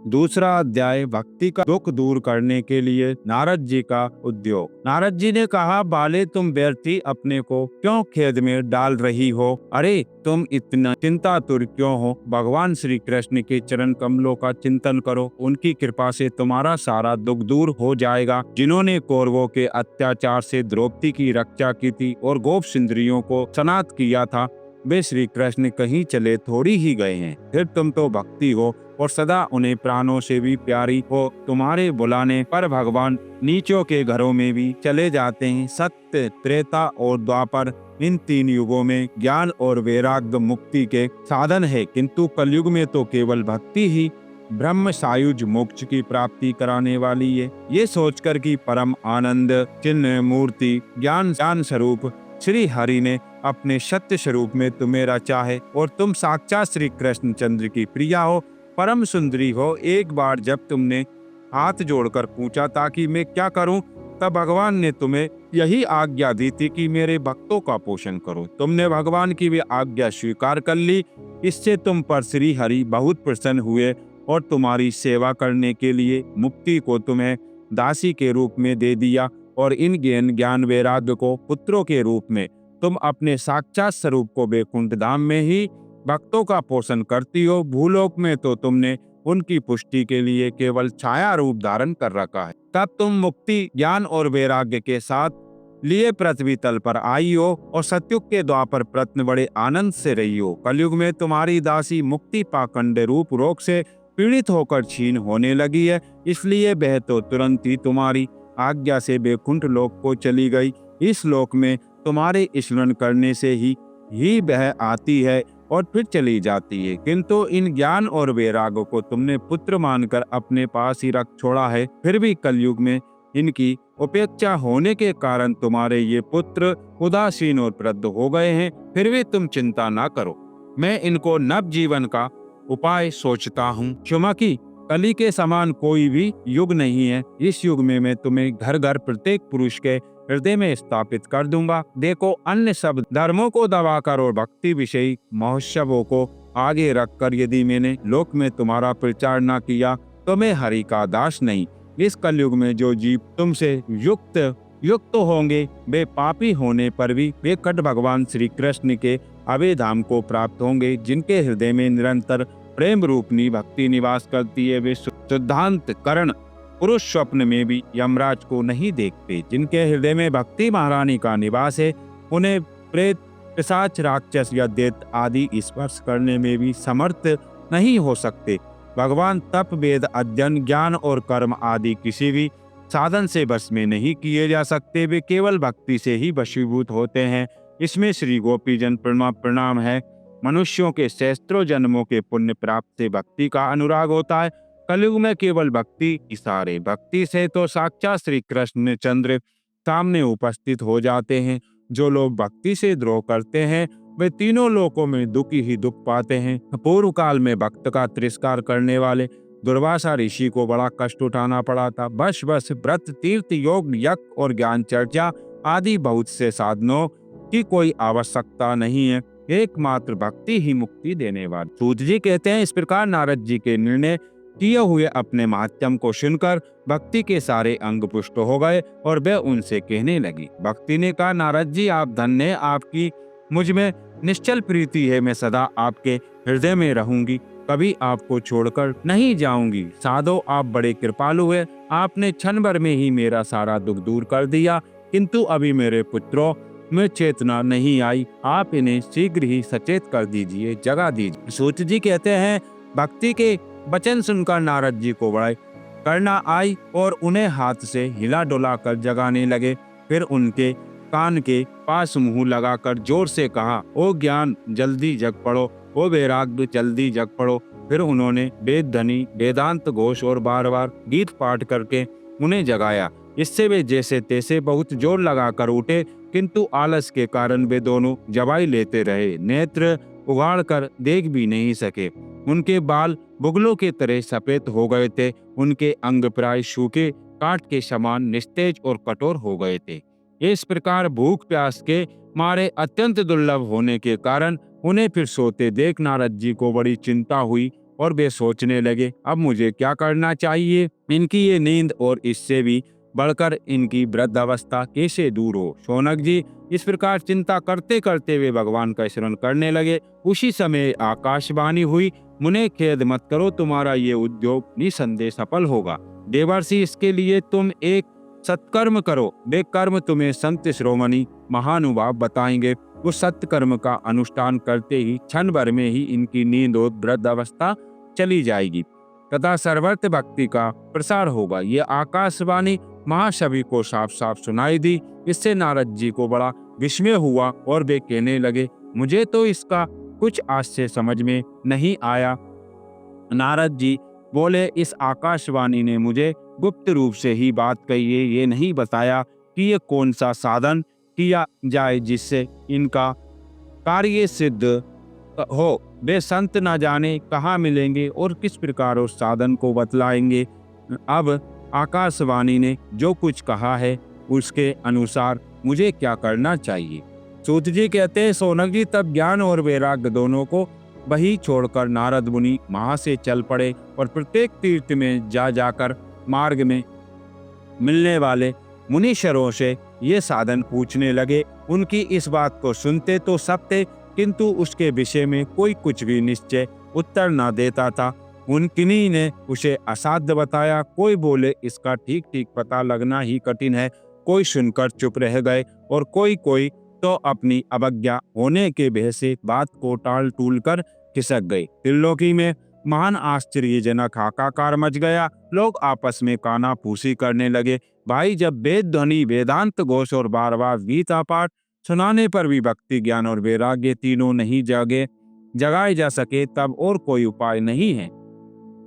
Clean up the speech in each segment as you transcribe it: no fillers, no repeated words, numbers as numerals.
दूसरा अध्याय, भक्ति का दुख दूर करने के लिए नारद जी का उद्योग। नारद जी ने कहा, बाले तुम व्यर्थी अपने को क्यों खेद में डाल रही हो? अरे तुम इतना चिंतातुर क्यों हो? भगवान श्री कृष्ण के चरण कमलों का चिंतन करो, उनकी कृपा से तुम्हारा सारा दुख दूर हो जाएगा। जिन्होंने कौरवों के अत्याचार से द्रौपदी की रक्षा की थी और गोप सुंदरियों को सनाथ किया था, वे श्री कृष्ण कहीं चले थोड़ी ही गए हैं। फिर तुम तो भक्ति हो और सदा उन्हें प्राणों से भी प्यारी हो। तुम्हारे बुलाने पर भगवान नीचों के घरों में भी चले जाते हैं। सत्य, त्रेता और द्वापर, इन 3 युगों में ज्ञान और वैराग्य मुक्ति के साधन है, किंतु कलयुग में तो केवल भक्ति ही ब्रह्म सायुज मोक्ष की प्राप्ति कराने वाली है। ये सोचकर कि परम आनंद चिन्ह मूर्ति ज्ञान स्वरूप श्री हरि ने अपने सत्य स्वरूप में तुम्हें रचा है और तुम साक्षात श्री कृष्ण चंद्र की प्रिया हो, परम सुंदरी हो। एक बार जब तुमने हाथ जोड़कर पूछा था कि मैं क्या करूं, तब भगवान ने तुम्हें यही आज्ञा दी थी कि मेरे भक्तों का पोषण करो। तुमने भगवान की भी आज्ञा स्वीकार कर ली। इससे तुम पर श्री हरि बहुत प्रसन्न हुए और तुम्हारी सेवा करने के लिए मुक्ति को तुम्हें दासी के रूप में दे दिया और इन ज्ञान वैराग्य को पुत्रों के रूप में तुम अपने साक्षात स्वरूप को वैकुंठ धाम में ही भक्तों का पोषण करती हो। भूलोक में तो तुमने उनकी पुष्टि के लिए केवल छाया रूप धारण कर रखा है। तब तुम मुक्ति, ज्ञान और वैराग्य के साथ लिए पृथ्वी तल पर आई हो और सतयुग के द्वापर प्रत्न बड़े आनंद से रही हो। कलयुग में तुम्हारी दासी मुक्ति पाखंड रूप रोग से पीड़ित होकर छीन होने लगी है, इसलिए वह तो तुरंत ही तुम्हारी आज्ञा से वैकुंठ लोक को चली गई। इस लोक में तुम्हारे स्मरण करने से ही वह आती है और फिर चली जाती है, किंतु इन ज्ञान और वैराग्य को तुमने पुत्र मानकर अपने पास ही रख छोड़ा है। फिर भी कलयुग में इनकी उपेक्षा होने के कारण तुम्हारे ये पुत्र उदासीन और वृद्ध हो गए हैं। फिर भी तुम चिंता ना करो, मैं इनको नव जीवन का उपाय सोचता हूँ। क्षुमकी, कली के समान कोई भी युग नहीं है। इस युग में मैं तुम्हें घर घर प्रत्येक पुरुष के हृदय में स्थापित कर दूंगा। देखो, अन्य सब धर्मों को दबाकर और भक्ति विषयी महोत्सवों को आगे रखकर यदि मैंने लोक में तुम्हारा प्रचार न किया तो मैं हरि का दास नहीं। इस कलयुग में जो जीव तुमसे युक्त होंगे, वे पापी होने पर भी वे कट भगवान श्री कृष्ण के अभय धाम को प्राप्त होंगे। जिनके हृदय में निरंतर प्रेम रूपनी भक्ति निवास करती है, वे शुद्धांत करण पुरुष स्वप्न में भी यमराज को नहीं देखते। जिनके हृदय में भक्ति महारानी का निवास है, उन्हें प्रेत, पिशाच, राक्षस या दैत्य आदि स्पर्श करने में भी समर्थ नहीं हो सकते। भगवान तप, वेद अध्ययन, ज्ञान और कर्म आदि किसी भी साधन से वश में नहीं किए जा सकते। वे केवल भक्ति से ही वशीभूत होते हैं। इसमें श्री गोपीजन प्रणाम है। मनुष्यों के सहस्त्रों जन्मों के पुण्य प्राप्त से भक्ति का अनुराग होता है। कलयुग में केवल भक्ति इशारे, भक्ति से तो साक्षात श्री कृष्ण चंद्र सामने उपस्थित हो जाते हैं। जो लोग भक्ति से द्रोह करते हैं, वे तीनों लोकों में दुख ही दुख पाते हैं। पूर्व काल में भक्त का तिरस्कार करने वाले दुर्वासा ऋषि को बड़ा कष्ट उठाना पड़ा था। बस व्रत, तीर्थ, योग, यज्ञ और ज्ञान चर्चा आदि बहुत से साधनों की कोई आवश्यकता नहीं है, एकमात्र भक्ति ही मुक्ति देने वाली। सूत जी कहते हैं, इस प्रकार नारद जी के निर्णय किए हुए अपने महात्म को सुनकर भक्ति के सारे अंग पुष्ट हो गए और वह उनसे कहने लगी। भक्ति ने कहा, नारद जी आप धन्य, आपकी मुझ में निश्चल प्रीति है। मैं सदा आपके हृदय में रहूंगी, कभी आपको छोड़कर नहीं जाऊंगी। साधो, आप बड़े कृपालु हैं। आपने क्षण भर में ही मेरा सारा दुख दूर कर दिया, किंतु अभी मेरे पुत्रों में चेतना नहीं आई। आप इन्हें शीघ्र ही सचेत कर दीजिए, जगा दीजिए। सूत जी कहते हैं, भक्ति के वचन सुनकर नारद जी को बड़ाई करना आई और उन्हें हाथ से हिला डुला कर जगाने लगे। फिर उनके कान के पास मुंह लगाकर जोर से कहा, ओ ज्ञान जल्दी जग पड़ो, ओ वैराग्य जल्दी जग पड़ो। फिर उन्होंने वेद ध्वनि, वेदांत घोष और बार बार गीत पाठ करके उन्हें जगाया। इससे वे जैसे तैसे बहुत जोर लगाकर उठे, किंतु आलस के कारण वे दोनों जवाई लेते रहे। नेत्र उगाड़ कर देख भी नहीं सके। उनके बाल बुगलों के तरह सफेद हो गए थे। उनके अंग प्राय सूखे काठ के समान निस्तेज और कठोर हो गए थे। इस प्रकार भूख प्यास के मारे अत्यंत दुर्लभ होने के कारण उन्हें फिर सोते देख नारद जी को बड़ी चिंता हुई और वे सोचने लगे, अब मुझे क्या करना चाहिए। इनकी ये नींद और इससे भी बढ़कर इनकी वृद्धावस्था कैसे दूर हो। शौनक जी इस प्रकार चिंता करते करते वे भगवान का स्मरण करने लगे। उसी समय आकाशवाणी हुई, मुने खेद मत करो, तुम्हारा ये उद्योग निसंदेह सफल होगा। देवर्षि, इसके लिए तुम एक सत्कर्म करो, वे कर्म तुम्हें संत शिरोमणि महानुभाव बताएंगे। उस सत्कर्म का अनुष्ठान करते ही क्षण भर में ही इनकी नींद और वृद्धावस्था चली जाएगी तथा सर्वत्र भक्ति का प्रसार होगा। ये आकाशवाणी महासभी को साफ साफ सुनाई दी। इससे नारद जी को बड़ा विस्मय हुआ और वे कहने लगे, मुझे तो इसका कुछ आज से समझ में नहीं आया। नारद जी बोले, इस आकाशवाणी ने मुझे गुप्त रूप से ही बात कही है, ये नहीं बताया कि ये कौन सा साधन किया जाए जिससे इनका कार्य सिद्ध हो। वे संत न जाने कहाँ मिलेंगे और किस प्रकार उस साधन को बतलाएंगे। अब आकाशवाणी ने जो कुछ कहा है उसके अनुसार मुझे क्या करना चाहिए। सूत जी कहते हैं, शौनक जी तब ज्ञान और वैराग्य दोनों को वही छोड़कर नारद मुनि वहां से चल पड़े और प्रत्येक तीर्थ में जाकर मार्ग में मिलने वाले मुनीश्वरों से ये साधन पूछने लगे। उनकी इस बात को सुनते तो सब थे, किंतु उसके विषय में कोई कुछ भी निश्चय उत्तर न देता था। उन किन्हीं ने उसे असाध्य बताया, कोई बोले इसका ठीक ठीक पता लगना ही कठिन है, कोई सुनकर चुप रह गए और कोई तो अपनी अवज्ञा होने के भय से बात को टाल टूल कर खिसक गई। त्रिलोकी में महान आश्चर्यजनक हाहाकार मच गया। लोग आपस में कानाफूसी करने लगे। भाई, जब वेद ध्वनि, वेदांत घोष और बार बार गीता पाठ सुनाने पर भी भक्ति, ज्ञान और वैराग्य तीनों नहीं जगाए जा सके, तब और कोई उपाय नहीं है।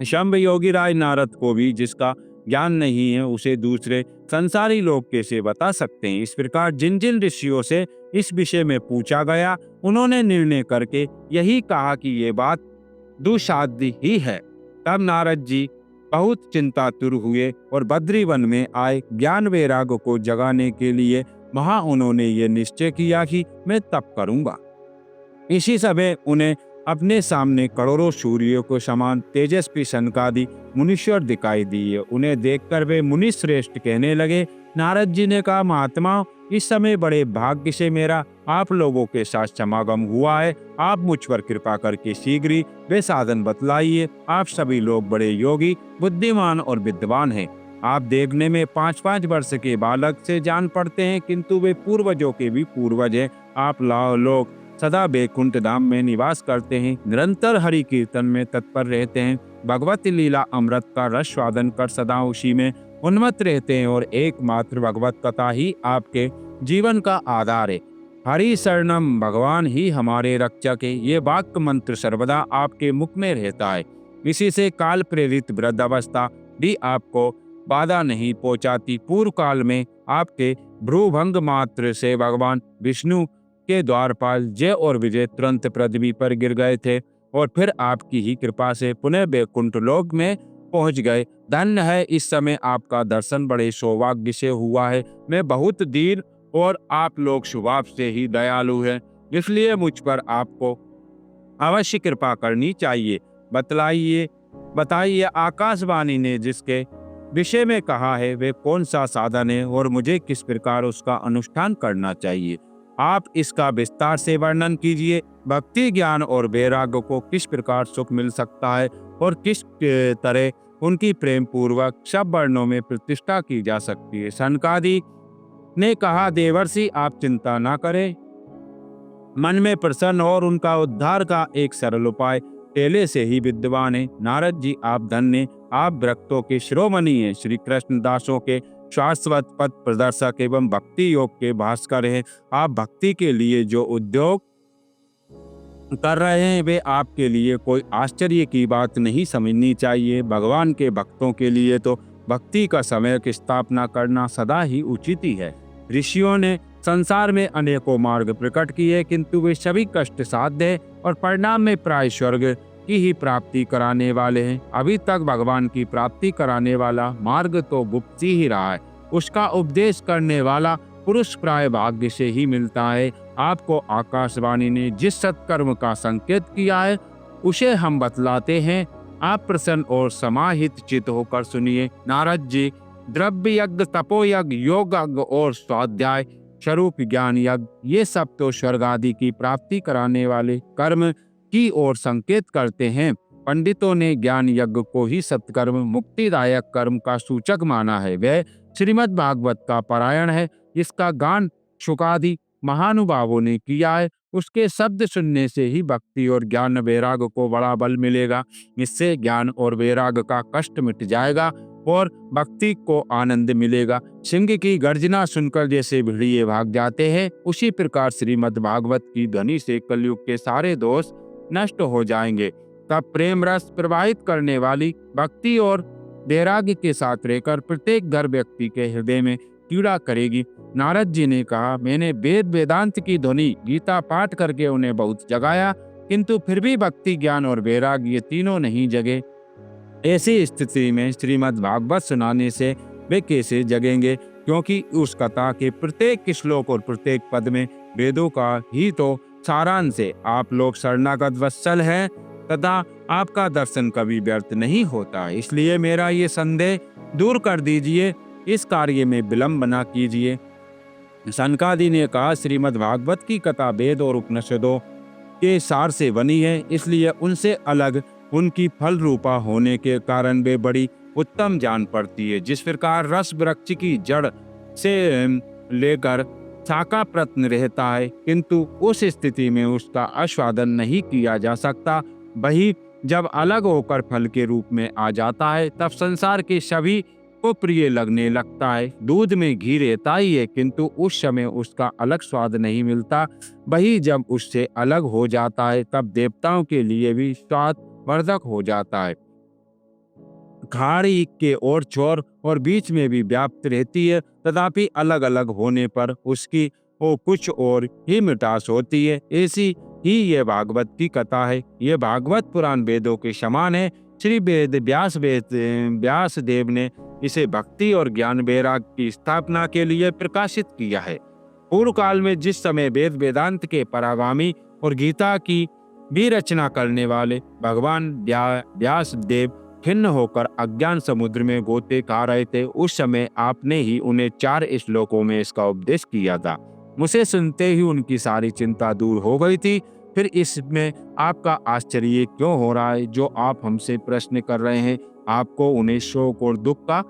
शंभ योगी राय नारद को भी जिसका ज्ञान नहीं है उसे दूसरे संसारी लोग कैसे बता सकते हैं। इस प्रकार जिन जिन ऋषियों से इस विषय में पूछा गया, उन्होंने निर्णय करके यही कहा कि ये बात दुसाध्य ही है। तब नारद जी बहुत चिंतातुर हुए और बद्रीवन में आए। ज्ञान वैराग्य को जगाने के लिए वहां उन्होंने ये निश्चय किया कि मैं तप करूंगा। इसी समय उन्हें अपने सामने करोड़ों सूर्यों को समान तेजस्वी सनकादि मुनीश्वर दिखाई दिए। उन्हें देखकर वे मुनि श्रेष्ठ कहने लगे। नारद जी ने कहा, महात्मा, इस समय बड़े भाग्य से मेरा आप लोगों के साथ समागम हुआ है। आप मुझ पर कृपा करके शीघ्र ही वे साधन बतलाइए। आप सभी लोग बड़े योगी, बुद्धिमान और विद्वान हैं। आप देखने में 5-5 वर्ष के बालक से जान पड़ते हैं, किंतु वे पूर्वजों के भी पूर्वज हैं। आप लोग सदा बैकुंठ धाम में निवास करते हैं, निरंतर हरि कीर्तन में तत्पर रहते हैं, भगवत लीला अमृत का रस स्वादन कर सदा उसी में उन्मत्त रहते हैं और एकमात्र भगवत कथा ही आपके जीवन का आधार है। हरि शरणम, भगवान ही हमारे रक्षक है, ये वाक्य मंत्र सर्वदा आपके मुख में रहता है। इसी से काल प्रेरित वृद्धावस्था भी आपको बाधा नहीं पहुंचाती। पूर्व काल में आपके भ्रूभंग मात्र से भगवान विष्णु के द्वारपाल जय और विजय तुरंत पृथ्वी पर गिर गए थे और फिर आपकी ही कृपा से पुनः बैकुंठ लोक में पहुंच गए। धन्य है, इस समय आपका दर्शन बड़े सौभाग्य से हुआ है। मैं बहुत दीन और आप लोग स्वभाव से ही दयालु हैं, इसलिए मुझ पर आपको अवश्य कृपा करनी चाहिए। बताइए आकाशवाणी ने जिसके विषय में कहा है वे कौन सा साधन है और मुझे किस प्रकार उसका अनुष्ठान करना चाहिए। आप इसका विस्तार से वर्णन कीजिए। भक्ति, ज्ञान और वैराग्य को किस प्रकार सुख मिल सकता है और किस तरह उनकी प्रेम पूर्वक सब वर्णों में प्रतिष्ठा की जा सकती है। सनकादि ने कहा, देवर्षि, आप चिंता ना करें, मन में प्रसन्न और उनका उद्धार का एक सरल उपाय पहले से ही विद्वान है। नारद जी, आप धन्य, आप भक्तों के शिरोमणि हैं, श्री कृष्ण दासों के शाश्वत पथ प्रदर्शक एवं भक्ति योग के भास्कर हैं। आप भक्ति के लिए जो उद्योग कर रहे हैं वे आपके लिए कोई आश्चर्य की बात नहीं समझनी चाहिए। भगवान के भक्तों के लिए तो भक्ति का समय की स्थापना करना सदा ही उचित ही है। ऋषियों ने संसार में अनेकों मार्ग प्रकट किए, किंतु वे सभी कष्ट साध्य हैं और परिणाम में प्राय स्वर्ग की ही प्राप्ति कराने वाले हैं। अभी तक भगवान की प्राप्ति कराने वाला मार्ग तो गुप्त ही रहा है। उसका उपदेश करने वाला पुरुष प्राय भाग्य से ही मिलता है। आपको आकाशवाणी ने जिस सत्कर्म का संकेत किया है उसे हम बतलाते हैं। आप प्रसन्न और समाहित चित्त होकर सुनिए। नारद जी, द्रव्य यज्ञ, तपो यज्ञ, योग यज्ञ और स्वाध्याय स्वरूप ज्ञान यज्ञ, ये सब तो स्वर्ग आदि की प्राप्ति कराने वाले कर्म की ओर संकेत करते हैं। पंडितों ने ज्ञान यज्ञ को ही सत्कर्म, मुक्तिदायक कर्म का सूचक माना है। वह श्रीमद् भागवत का पारायण है, जिसका गान शुकादि महानुभावों ने किया है। उसके शब्द सुनने से ही भक्ति और ज्ञान वैराग को बड़ा बल मिलेगा। इससे ज्ञान और वैराग का कष्ट मिट जाएगा और भक्ति को आनंद मिलेगा। सिंह की गर्जना सुनकर जैसे भेड़िए भाग जाते हैं, उसी प्रकार श्रीमद् भागवत की ध्वनि से कलयुग के सारे दोष नष्ट हो जाएंगे। तब प्रेम रस प्रवाहित करने वाली भक्ति और वैराग्य के साथ रहकर प्रत्येक घर व्यक्ति के हृदय में कीड़ा करेगी। नारद जी ने कहा, मैंने वेद वेदांत की ध्वनि गीता पाठ करके उन्हें बहुत जगाया, किंतु फिर भी भक्ति, ज्ञान और वैराग्य ये तीनों नहीं जगे। ऐसी स्थिति में श्रीमद् भागवत सुनाने से वे कैसे जगेंगे? क्योंकि उस कथा के प्रत्येक श्लोक और प्रत्येक पद में वेदों का ही तो सारांश है। आप लोग शरणागत वत्सल हैं तथा आपका दर्शन कभी व्यर्थ नहीं होता। इसलिए मेरा ये संदेह दूर कर दीजिए, इस कार्य में विलंब न कीजिए। सनकादि ने कहा, श्रीमद् भागवत की कथा वेद और उपनिषदों के सार से बनी है, इसलिए उनसे अलग उनकी फल रूपा होने के कारण वे बड़ी उत्तम जान पड़ती है। जिस प्रकार रस वृक्ष की जड़ से लेकर शाखा प्रत्न रहता है, किंतु उस स्थिति में उसका आस्वादन नहीं किया जा सकता, वही जब अलग होकर फल के रूप में आ जाता है, तब संसार के सभी को प्रिय लगने लगता है। दूध में घी रहता ही है, किंतु उस समय उसका अलग स्वाद नहीं मिलता। वही जब उससे अलग हो जाता है, तब देवताओं के लिए भी स्वाद वर्धक हो जाता है। खाड़ी के ओर छोर और बीच में भी व्याप्त रहती है, तथापि अलग अलग होने पर उसकी वो कुछ और ही मिठास होती है। ऐसी ही ये भागवत की कथा है। ये भागवत पुराण वेदों के समान है। श्री वेद व्यास देव ने इसे भक्ति और ज्ञान वैराग की स्थापना के लिए प्रकाशित किया है। पूर्व काल में जिस समय वेद वेदांत के परागामी और गीता की भी रचना करने वाले भगवान व्यास देव खिन्न होकर अज्ञान समुद्र में गोते खा रहे थे, उस समय आपने ही उन्हें 4 श्लोकों में इसका उपदेश किया था। मुझे सुनते ही उनकी सारी चिंता दूर हो गई थी। फिर इसमें आपका आश्चर्य क्यों हो रहा है? जो आप हमसे प्रश्न कर रहे हैं, आपको उन्हें शोक और दुख का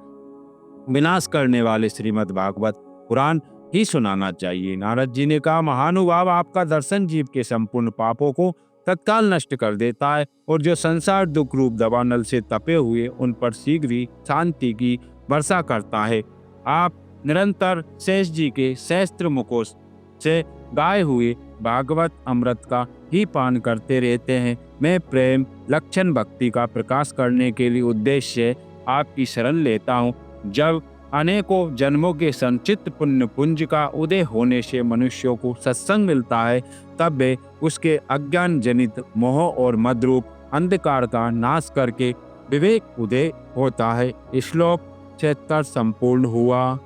विनाश करने वाले श्रीमद् भागवत पुराण ही सुनाना चाहिए। नारद जी ने कहा, महानुभाव, आपका दर्शन जीव के संपूर्ण पापों को तत्काल नष्ट कर देता है और जो संसार दुख रूप दवानल से तपे हुए उन पर शीघ्र ही शांति की वर्षा करता है। आप निरंतर शेष जी के सहस्त्र मुखों से गाए हुए भागवत अमृत का ही पान करते रहते हैं। मैं प्रेम लक्षण भक्ति का प्रकाश करने के लिए उद्देश्य आपकी शरण लेता हूँ। जब अनेकों जन्मों के संचित पुण्य पुंज का उदय होने से मनुष्यों को सत्संग मिलता है, तब वे उसके अज्ञान जनित मोह और मदरूप अंधकार का नाश करके विवेक उदय होता है। श्लोक 76 संपूर्ण हुआ।